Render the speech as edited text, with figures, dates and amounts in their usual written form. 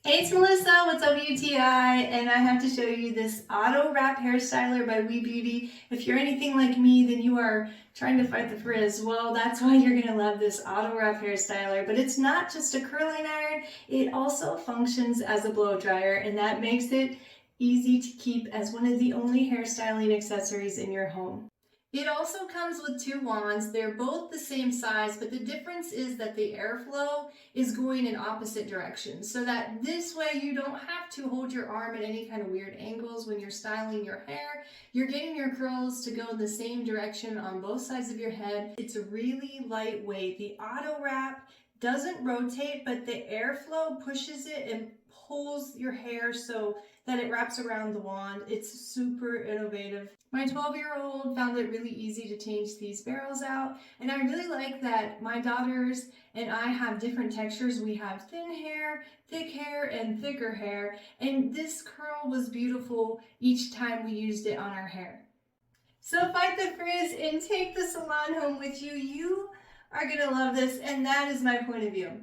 Hey, it's Melissa with WTI, and I have to show you this Auto Wrap Hairstyler by Webeauty. If you're anything like me, then you are trying to fight the frizz. Well, that's why you're gonna love this Auto Wrap Hairstyler. But it's not just a curling iron, it also functions as a blow dryer, and that makes it easy to keep as one of the only hairstyling accessories in your home. It also comes with two wands. They're both the same size, but the difference is that the airflow is going in opposite directions. So that this way you don't have to hold your arm at any kind of weird angles when you're styling your hair. You're getting your curls to go the same direction on both sides of your head. It's really lightweight. The auto wrap doesn't rotate, but the airflow pushes it and pulls your hair so that it wraps around the wand. It's super innovative. My 12-year-old found it really easy to change these barrels out, and I really like that my daughters and I have different textures. We have thin hair, thick hair, and thicker hair, and this curl was beautiful each time we used it on our hair. So fight the frizz and take the salon home with you. You are gonna love this, and that is my point of view.